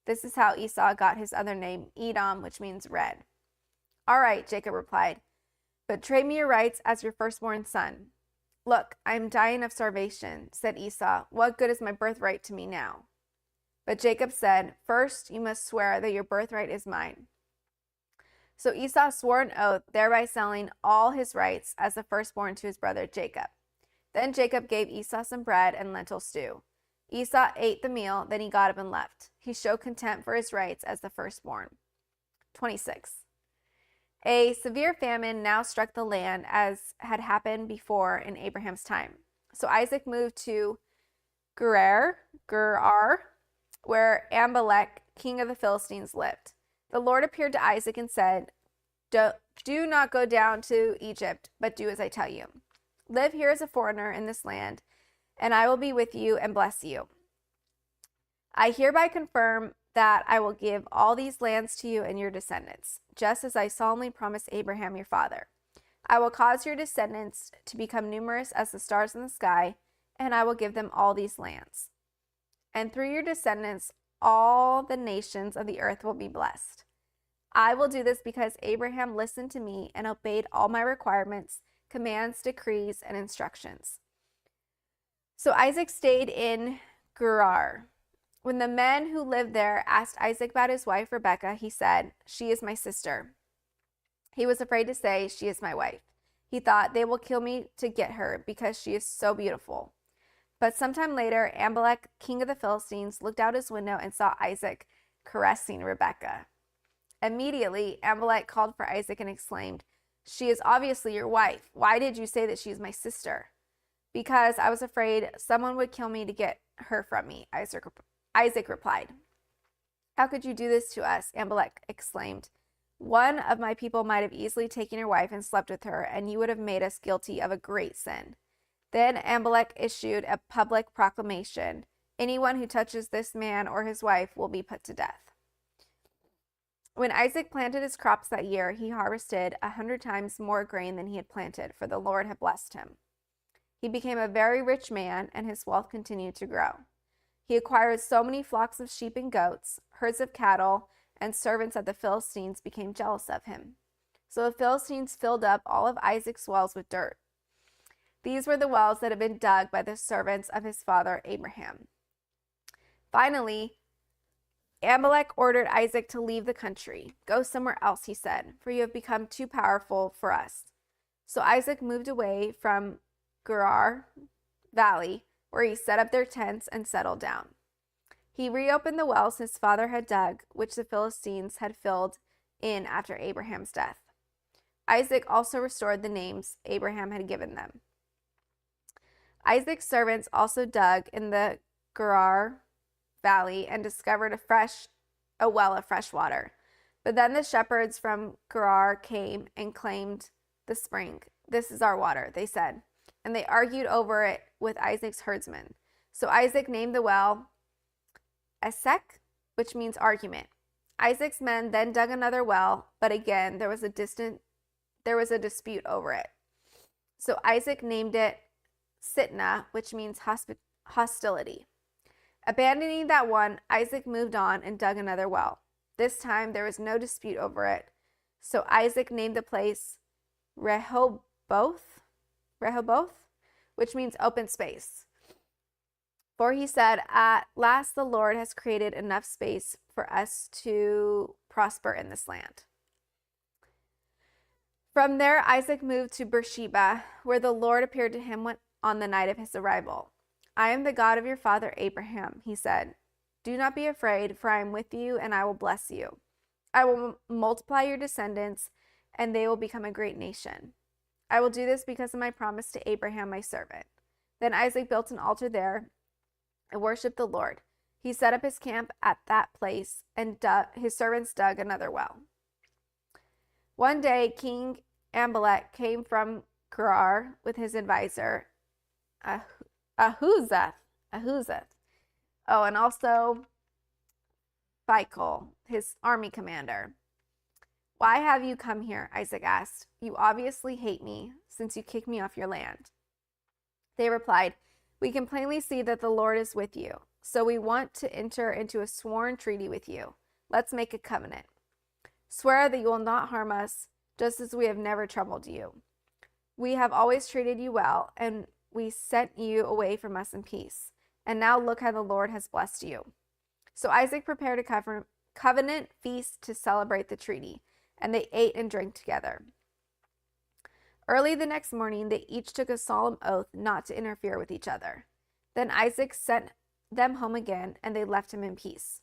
This is how Esau got his other name, Edom, which means red. All right, Jacob replied, but trade me your rights as your firstborn son. Look, I am dying of starvation, said Esau. What good is my birthright to me now? But Jacob said, first you must swear that your birthright is mine. So Esau swore an oath, thereby selling all his rights as the firstborn to his brother Jacob. Then Jacob gave Esau some bread and lentil stew. Esau ate the meal, then he got up and left. He showed contempt for his rights as the firstborn. 26. A severe famine now struck the land, as had happened before in Abraham's time. So Isaac moved to Gerar, where Amalek, king of the Philistines, lived. The Lord appeared to Isaac and said, do not go down to Egypt, but do as I tell you. Live here as a foreigner in this land, and I will be with you and bless you. I hereby confirm that I will give all these lands to you and your descendants, just as I solemnly promised Abraham your father. I will cause your descendants to become numerous as the stars in the sky, and I will give them all these lands. And through your descendants, all the nations of the earth will be blessed. I will do this because Abraham listened to me and obeyed all my requirements, commands, decrees, and instructions. So Isaac stayed in Gerar. When the men who lived there asked Isaac about his wife Rebekah, he said, she is my sister. He was afraid to say, she is my wife. He thought, they will kill me to get her because she is so beautiful. But sometime later, Amalek, king of the Philistines, looked out his window and saw Isaac caressing Rebekah. Immediately, Amalek called for Isaac and exclaimed, "She is obviously your wife. Why did you say that she is my sister?" "Because I was afraid someone would kill me to get her from me," Isaac replied. "How could you do this to us?" Amalek exclaimed. "One of my people might have easily taken your wife and slept with her, and you would have made us guilty of a great sin." Then Amalek issued a public proclamation: "Anyone who touches this man or his wife will be put to death." When Isaac planted his crops that year, he harvested 100 times more grain than he had planted, for the Lord had blessed him. He became a very rich man, and his wealth continued to grow. He acquired so many flocks of sheep and goats, herds of cattle, and servants that the Philistines became jealous of him. So the Philistines filled up all of Isaac's wells with dirt. These were the wells that had been dug by the servants of his father Abraham. Finally, Amalek ordered Isaac to leave the country. "Go somewhere else," he said, "for you have become too powerful for us." So Isaac moved away from Gerar Valley, where he set up their tents and settled down. He reopened the wells his father had dug, which the Philistines had filled in after Abraham's death. Isaac also restored the names Abraham had given them. Isaac's servants also dug in the Gerar Valley and discovered a well of fresh water. But then the shepherds from Gerar came and claimed the spring. "This is our water," they said, and they argued over it with Isaac's herdsmen. So Isaac named the well Esek, which means argument. Isaac's men then dug another well, but again there was a dispute over it. So Isaac named it Sitnah, which means hostility. Abandoning that one, Isaac moved on and dug another well. This time there was no dispute over it. So Isaac named the place Rehoboth, which means open space. For he said, "At last the Lord has created enough space for us to prosper in this land." From there, Isaac moved to Beersheba, where the Lord appeared to him on the night of his arrival. "I am the God of your father Abraham," he said. "Do not be afraid, for I am with you, and I will bless you. I will multiply your descendants, and they will become a great nation. I will do this because of my promise to Abraham, my servant." Then Isaac built an altar there and worshiped the Lord. He set up his camp at that place, and his servants dug another well. One day, King Amalek came from Gerar with his advisor, Ahuzath. Oh, and also Phicol, his army commander. "Why have you come here?" Isaac asked. "You obviously hate me, since you kicked me off your land." They replied, "We can plainly see that the Lord is with you, so we want to enter into a sworn treaty with you. Let's make a covenant. Swear that you will not harm us, just as we have never troubled you. We have always treated you well, and we sent you away from us in peace. And now look how the Lord has blessed you." So Isaac prepared a covenant feast to celebrate the treaty, and they ate and drank together. Early the next morning, they each took a solemn oath not to interfere with each other. Then Isaac sent them home again, and they left him in peace.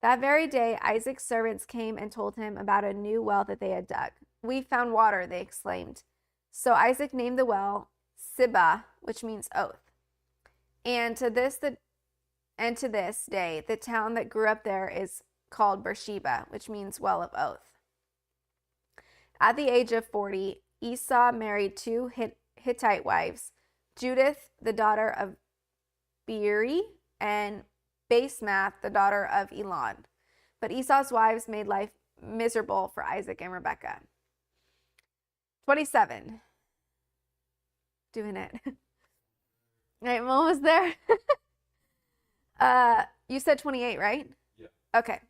That very day, Isaac's servants came and told him about a new well that they had dug. "We found water," they exclaimed. So Isaac named the well Sibah, which means oath. And to this day, the town that grew up there is called Beersheba, which means well of oath. At the age of 40, Esau married two Hittite wives, Judith, the daughter of Beeri, and Basemath, the daughter of Elon. But Esau's wives made life miserable for Isaac and Rebekah. 27. Doing it. All right, I'm almost there. You said 28, right? Yeah. Okay.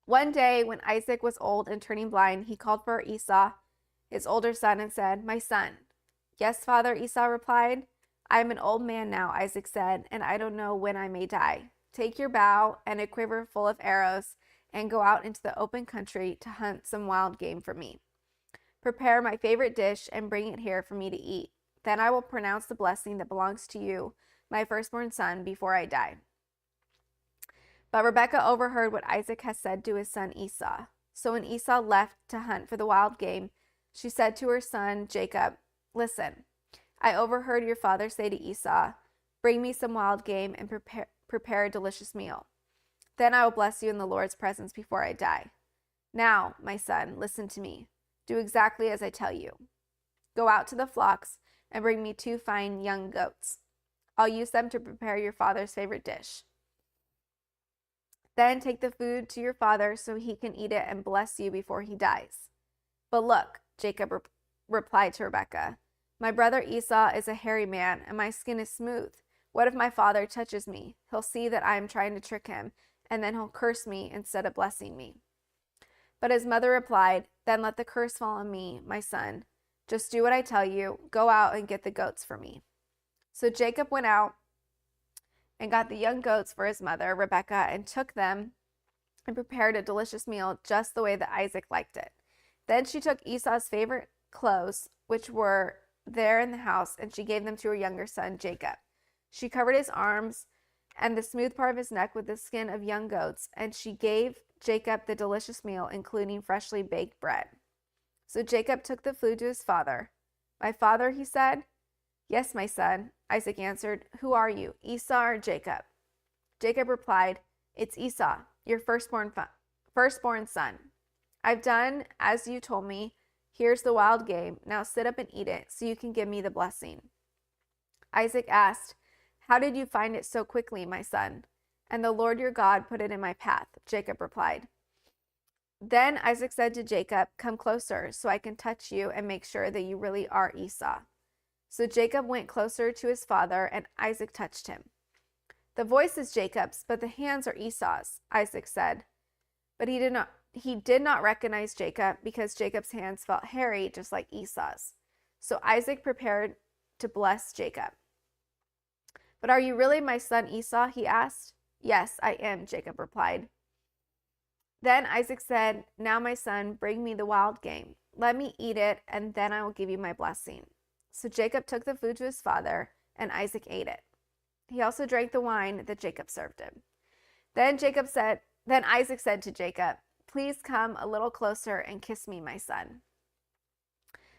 One day when Isaac was old and turning blind, he called for Esau, his older son, and said, "My son." "Yes, father," Esau replied. "I am an old man now," Isaac said, "and I don't know when I may die. Take your bow and a quiver full of arrows and go out into the open country to hunt some wild game for me. Prepare my favorite dish and bring it here for me to eat. Then I will pronounce the blessing that belongs to you, my firstborn son, before I die." But Rebekah overheard what Isaac had said to his son Esau. So when Esau left to hunt for the wild game, she said to her son Jacob, "Listen, I overheard your father say to Esau, 'Bring me some wild game and prepare a delicious meal. Then I will bless you in the Lord's presence before I die. Now, my son, listen to me. Do exactly as I tell you. Go out to the flocks and bring me 2 fine young goats. I'll use them to prepare your father's favorite dish. Then take the food to your father so he can eat it and bless you before he dies.' But look," Jacob replied to Rebekah, "my brother Esau is a hairy man, and my skin is smooth. What if my father touches me? He'll see that I am trying to trick him, and then he'll curse me instead of blessing me." But his mother replied, "Then let the curse fall on me, my son. Just do what I tell you. Go out and get the goats for me." So Jacob went out and got the young goats for his mother, Rebekah, and took them and prepared a delicious meal just the way that Isaac liked it. Then she took Esau's favorite clothes, which were there in the house, and she gave them to her younger son, Jacob. She covered his arms and the smooth part of his neck with the skin of young goats, and she gave Jacob the delicious meal, including freshly baked bread. So Jacob took the food to his father. "My father," he said. "Yes, my son," Isaac answered. "Who are you, Esau or Jacob?" Jacob replied, "It's Esau, your firstborn son. I've done as you told me. Here's the wild game. Now sit up and eat it so you can give me the blessing." Isaac asked, "How did you find it so quickly, my son?" "And the Lord your God put it in my path," Jacob replied. Then Isaac said to Jacob, "Come closer so I can touch you and make sure that you really are Esau." So Jacob went closer to his father, and Isaac touched him. "The voice is Jacob's, but the hands are Esau's," Isaac said. But he did not recognize Jacob because Jacob's hands felt hairy just like Esau's. So Isaac prepared to bless Jacob. "But are you really my son Esau?" he asked. "Yes, I am," Jacob replied. Then Isaac said, "Now, my son, bring me the wild game. Let me eat it, and then I will give you my blessing." So Jacob took the food to his father, and Isaac ate it. He also drank the wine that Jacob served him. Then Isaac said to Jacob, "Please come a little closer and kiss me, my son."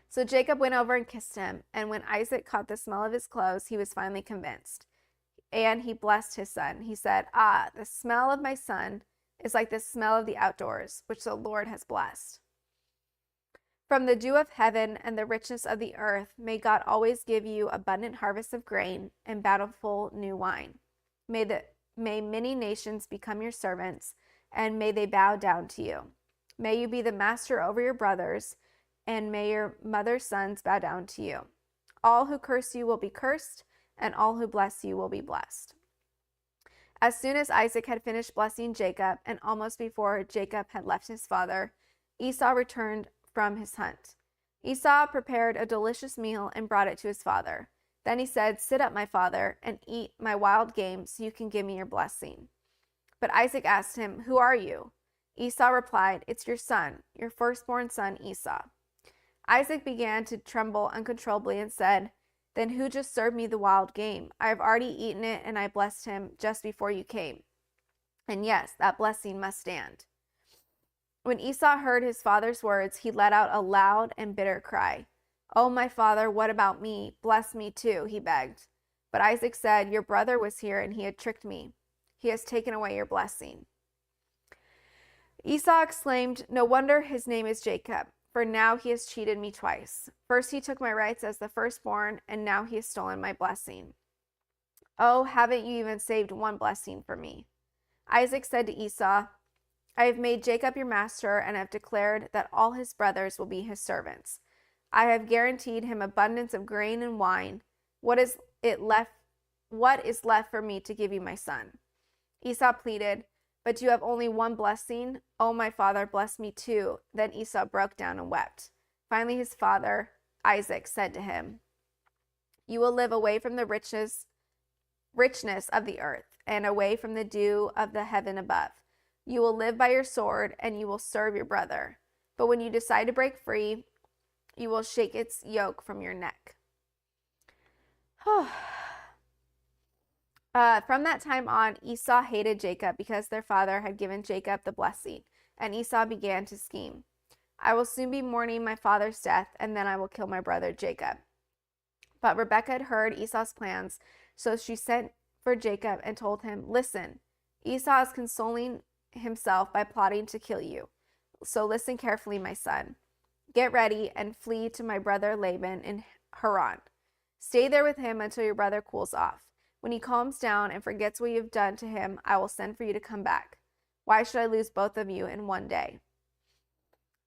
So Jacob went over and kissed him, and when Isaac caught the smell of his clothes, he was finally convinced. And he blessed his son. He said, "Ah, the smell of my son is like the smell of the outdoors, which the Lord has blessed." From the dew of heaven and the richness of the earth, may God always give you abundant harvest of grain and bountiful new wine. May many nations become your servants, and may they bow down to you. May you be the master over your brothers, and may your mother's sons bow down to you. All who curse you will be cursed, and all who bless you will be blessed." As soon as Isaac had finished blessing Jacob, and almost before Jacob had left his father, Esau returned from his hunt. Esau prepared a delicious meal and brought it to his father. Then he said, "Sit up, my father, and eat my wild game so you can give me your blessing." But Isaac asked him, "Who are you?" Esau replied, "It's your son, your firstborn son Esau." Isaac began to tremble uncontrollably and said, "Then who just served me the wild game? I have already eaten it, and I blessed him just before you came. And yes, that blessing must stand." When Esau heard his father's words, he let out a loud and bitter cry. "Oh, my father, what about me? Bless me too," he begged. But Isaac said, "Your brother was here, and he had tricked me. He has taken away your blessing." Esau exclaimed, "No wonder his name is Jacob, for now he has cheated me twice. First he took my rights as the firstborn, and now he has stolen my blessing. Oh, haven't you even saved one blessing for me?" Isaac said to Esau, "I have made Jacob your master, and have declared that all his brothers will be his servants. I have guaranteed him abundance of grain and wine. What is left for me to give you, my son?" Esau pleaded, "But you have only one blessing. Oh, my father, bless me too." Then Esau broke down and wept. Finally, his father, Isaac, said to him, "You will live away from the richness of the earth, and away from the dew of the heaven above. You will live by your sword, and you will serve your brother. But when you decide to break free, you will shake its yoke from your neck." From that time on, Esau hated Jacob because their father had given Jacob the blessing, and Esau began to scheme. I will soon be mourning my father's death, and then I will kill my brother Jacob. But Rebekah had heard Esau's plans, so she sent for Jacob and told him, Listen, Esau is consoling himself by plotting to kill you. So listen carefully, my son. Get ready and flee to my brother Laban in Haran. Stay there with him until your brother cools off. When he calms down and forgets what you have done to him, I will send for you to come back. Why should I lose both of you in one day?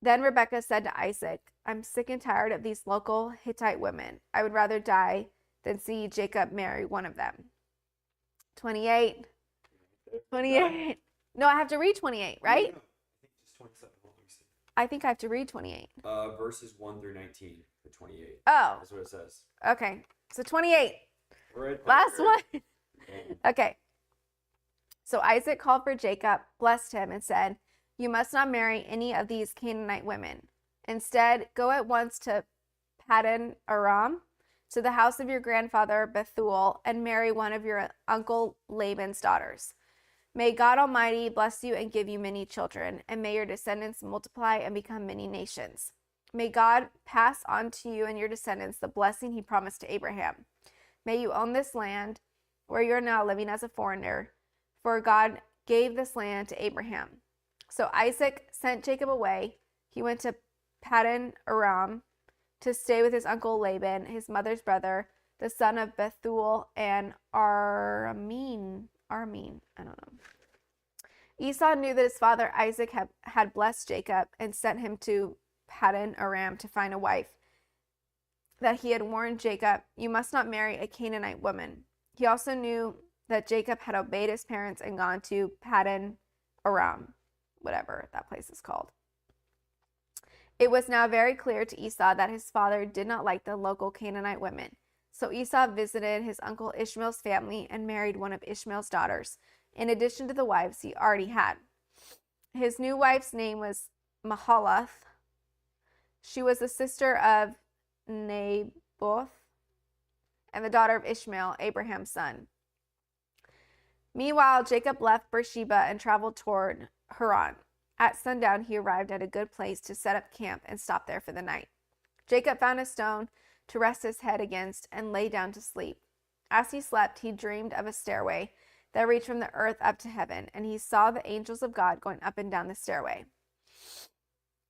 Then Rebekah said to Isaac, I'm sick and tired of these local Hittite women. I would rather die than see Jacob marry one of them. 28. 28. No, I have to read 28, right? No, I think just 27. Hold on, let me see. I think I have to read 28. Verses 1 through 19 to 28. Oh, That's what it says. okay. So 28. Right Last there. one. Okay. So Isaac called for Jacob, blessed him, and said, You must not marry any of these Canaanite women. Instead, go at once to Paddan Aram, to the house of your grandfather Bethuel, and marry one of your uncle Laban's daughters. May God Almighty bless you and give you many children, and may your descendants multiply and become many nations. May God pass on to you and your descendants the blessing he promised to Abraham. May you own this land where you are now living as a foreigner, for God gave this land to Abraham. So Isaac sent Jacob away. He went to Paddan Aram to stay with his uncle Laban, his mother's brother, the son of Bethuel and Aramean. I don't know. Esau knew that his father Isaac had blessed Jacob and sent him to Paddan Aram to find a wife. That he had warned Jacob, You must not marry a Canaanite woman. He also knew that Jacob had obeyed his parents and gone to Paddan Aram, whatever that place is called. It was now very clear to Esau that his father did not like the local Canaanite women. So Esau visited his uncle Ishmael's family and married one of Ishmael's daughters, in addition to the wives he already had. His new wife's name was Mahalath. She was the sister of Naboth and the daughter of Ishmael, Abraham's son. Meanwhile, Jacob left Beersheba and traveled toward Haran. At sundown, he arrived at a good place to set up camp and stop there for the night. Jacob found a stone to rest his head against and lay down to sleep. As he slept, he dreamed of a stairway that reached from the earth up to heaven, and he saw the angels of God going up and down the stairway.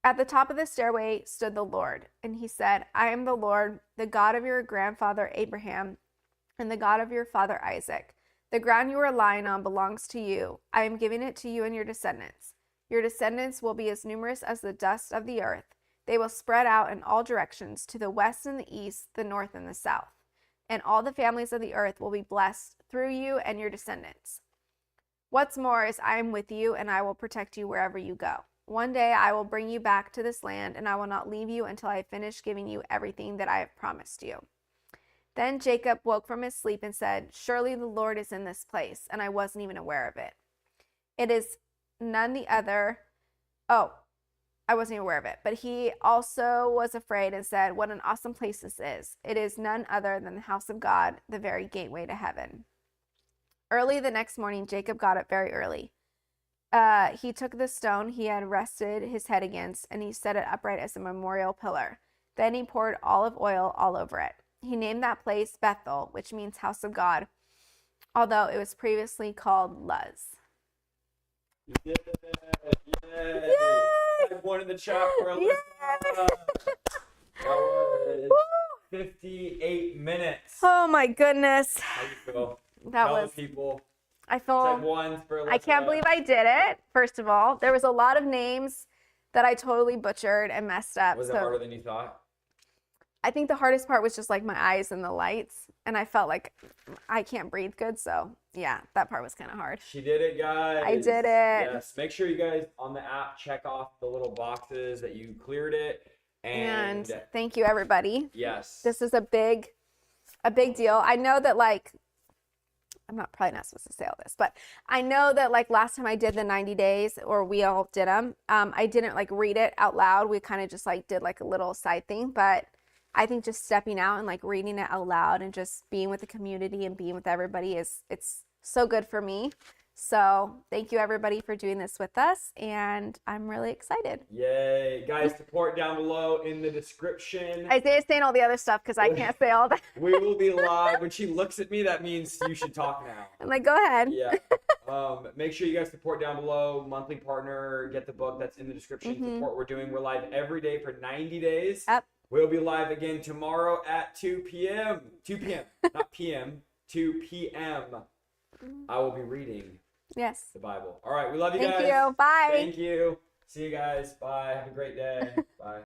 At the top of the stairway stood the Lord, and he said, I am the Lord, the God of your grandfather Abraham, and the God of your father Isaac. The ground you are lying on belongs to you. I am giving it to you and your descendants. Your descendants will be as numerous as the dust of the earth. They will spread out in all directions, to the west and the east, the north and the south. And all the families of the earth will be blessed through you and your descendants. What's more is I am with you, and I will protect you wherever you go. One day I will bring you back to this land, and I will not leave you until I finish giving you everything that I have promised you. Then Jacob woke from his sleep and said, Surely the Lord is in this place, and I wasn't even aware of it. It is none the other. Oh, I wasn't even aware of it. But he also was afraid and said, What an awesome place this is. It is none other than the house of God, the very gateway to heaven. Early the next morning, Jacob got up very early. He took the stone he had rested his head against, and he set it upright as a memorial pillar. Then he poured olive oil all over it. He named that place Bethel, which means house of God, although it was previously called Luz. Yay! Type one in the chat for Alyssa. That was 58 minutes. Oh my goodness. How you feel? That Tell was, the people. I Type feel, one for Alyssa. I can't believe I did it, first of all. There was a lot of names that I totally butchered and messed up. Was it harder than you thought? I think the hardest part was just like my eyes and the lights, and I felt like I can't breathe good, so yeah, that part was kind of hard. She did it, guys. I did it. Yes. Make sure you guys on the app check off the little boxes that you cleared it. And thank you, everybody. Yes. This is a big deal. I know that, like, I'm probably not supposed to say all this, but I know that, like, last time I did the 90 days, or we all did them, I didn't like read it out loud. We kind of just like did like a little side thing, but I think just stepping out and like reading it out loud and just being with the community and being with everybody it's so good for me. So thank you everybody for doing this with us, and I'm really excited. Yay. Guys, support down below in the description. Isaiah's saying all the other stuff because I can't say all that. We will be live. When she looks at me, that means you should talk now. I'm like, go ahead. Yeah. Make sure you guys support down below. Monthly partner, get the book that's in the description. Support we're doing. We're live every day for 90 days. Yep. We'll be live again tomorrow at 2 p.m. 2 p.m. Not p.m. 2 p.m. I will be reading the Bible. All right. We love you guys. Thank you. Bye. Thank you. See you guys. Bye. Have a great day. Bye.